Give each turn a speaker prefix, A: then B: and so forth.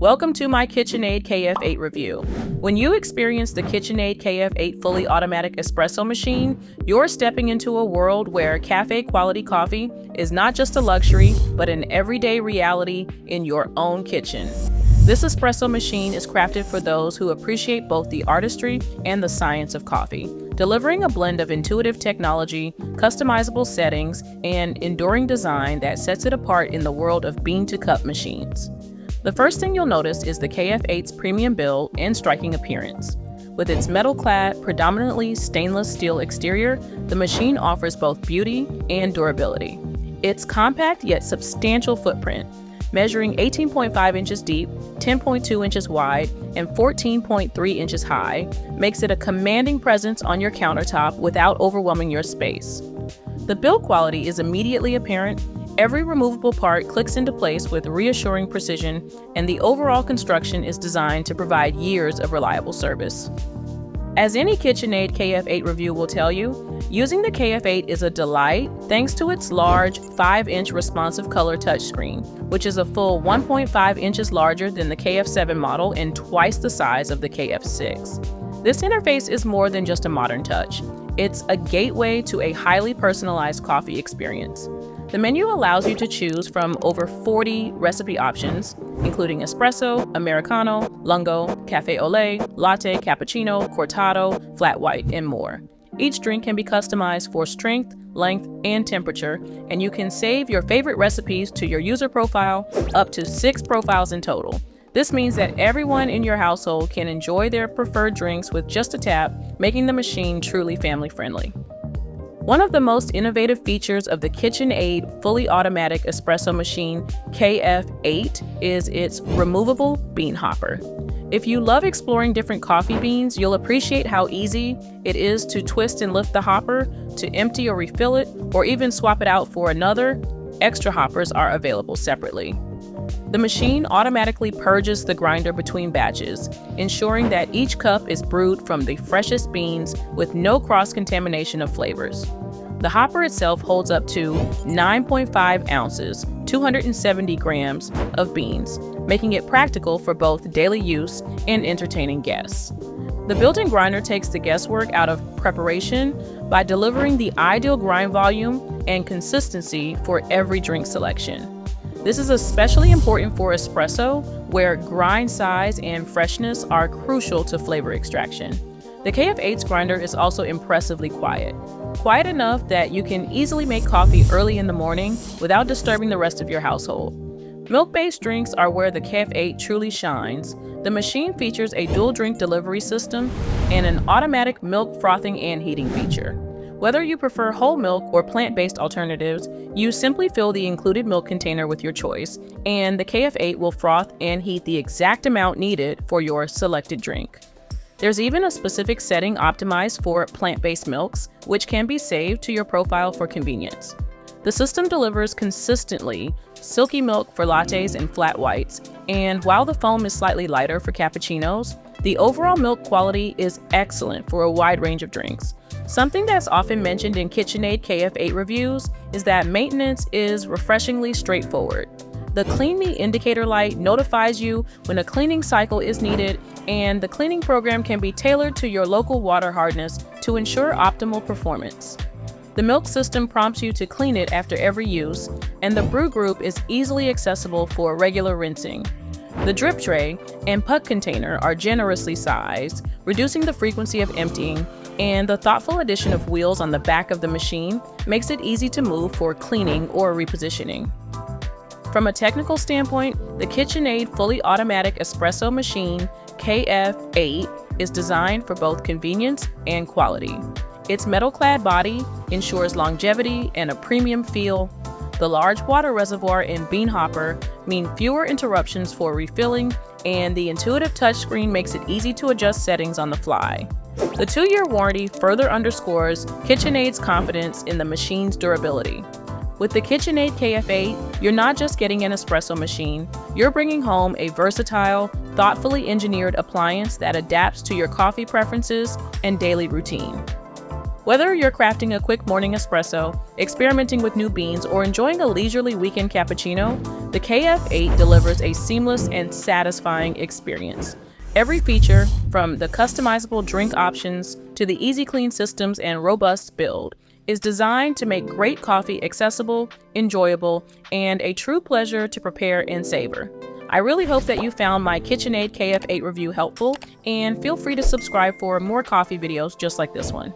A: Welcome to my KitchenAid KF8 review. When you experience the KitchenAid KF8 fully automatic espresso machine, you're stepping into a world where cafe quality coffee is not just a luxury, but an everyday reality in your own kitchen. This espresso machine is crafted for those who appreciate both the artistry and the science of coffee, delivering a blend of intuitive technology, customizable settings, and enduring design that sets it apart in the world of bean-to-cup machines. The first thing you'll notice is the KF8's premium build and striking appearance. With its metal-clad, predominantly stainless steel exterior, the machine offers both beauty and durability. Its compact yet substantial footprint, measuring 18.5 inches deep, 10.2 inches wide, and 14.3 inches high, makes it a commanding presence on your countertop without overwhelming your space. The build quality is immediately apparent. Every removable part clicks into place with reassuring precision, and the overall construction is designed to provide years of reliable service. As any KitchenAid KF8 review will tell you, using the KF8 is a delight thanks to its large 5-inch responsive color touchscreen, which is a full 1.5 inches larger than the KF7 model and twice the size of the KF6. This interface is more than just a modern touch. It's a gateway to a highly personalized coffee experience. The menu allows you to choose from over 40 recipe options, including espresso, americano, lungo, cafe au lait, latte, cappuccino, cortado, flat white, and more. Each drink can be customized for strength, length, and temperature, and you can save your favorite recipes to your user profile, up to 6 profiles in total. This means that everyone in your household can enjoy their preferred drinks with just a tap, making the machine truly family-friendly. One of the most innovative features of the KitchenAid fully automatic espresso machine KF8 is its removable bean hopper. If you love exploring different coffee beans, you'll appreciate how easy it is to twist and lift the hopper, to empty or refill it, or even swap it out for another. Extra hoppers are available separately. The machine automatically purges the grinder between batches, ensuring that each cup is brewed from the freshest beans with no cross-contamination of flavors. The hopper itself holds up to 9.5 ounces, 270 grams of beans, making it practical for both daily use and entertaining guests. The built-in grinder takes the guesswork out of preparation by delivering the ideal grind volume and consistency for every drink selection. This is especially important for espresso, where grind size and freshness are crucial to flavor extraction. The KF8's grinder is also impressively quiet. Quiet enough that you can easily make coffee early in the morning without disturbing the rest of your household. Milk-based drinks are where the KF8 truly shines. The machine features a dual drink delivery system and an automatic milk frothing and heating feature. Whether you prefer whole milk or plant-based alternatives, you simply fill the included milk container with your choice, and the KF8 will froth and heat the exact amount needed for your selected drink. There's even a specific setting optimized for plant-based milks, which can be saved to your profile for convenience. The system delivers consistently silky milk for lattes and flat whites, and while the foam is slightly lighter for cappuccinos, the overall milk quality is excellent for a wide range of drinks. Something that's often mentioned in KitchenAid KF8 reviews is that maintenance is refreshingly straightforward. The Clean Me indicator light notifies you when a cleaning cycle is needed, and the cleaning program can be tailored to your local water hardness to ensure optimal performance. The milk system prompts you to clean it after every use, and the brew group is easily accessible for regular rinsing. The drip tray and puck container are generously sized, reducing the frequency of emptying, and the thoughtful addition of wheels on the back of the machine makes it easy to move for cleaning or repositioning. From a technical standpoint, the KitchenAid fully automatic espresso machine KF8 is designed for both convenience and quality. Its metal-clad body ensures longevity and a premium feel. The large water reservoir and bean hopper mean fewer interruptions for refilling, and the intuitive touchscreen makes it easy to adjust settings on the fly. The 2-year warranty further underscores KitchenAid's confidence in the machine's durability. With the KitchenAid KF8, you're not just getting an espresso machine, you're bringing home a versatile, thoughtfully engineered appliance that adapts to your coffee preferences and daily routine. Whether you're crafting a quick morning espresso, experimenting with new beans, or enjoying a leisurely weekend cappuccino, the KF8 delivers a seamless and satisfying experience. Every feature, from the customizable drink options to the easy clean systems and robust build, is designed to make great coffee accessible, enjoyable, and a true pleasure to prepare and savor. I really hope that you found my KitchenAid KF8 review helpful, and feel free to subscribe for more coffee videos just like this one.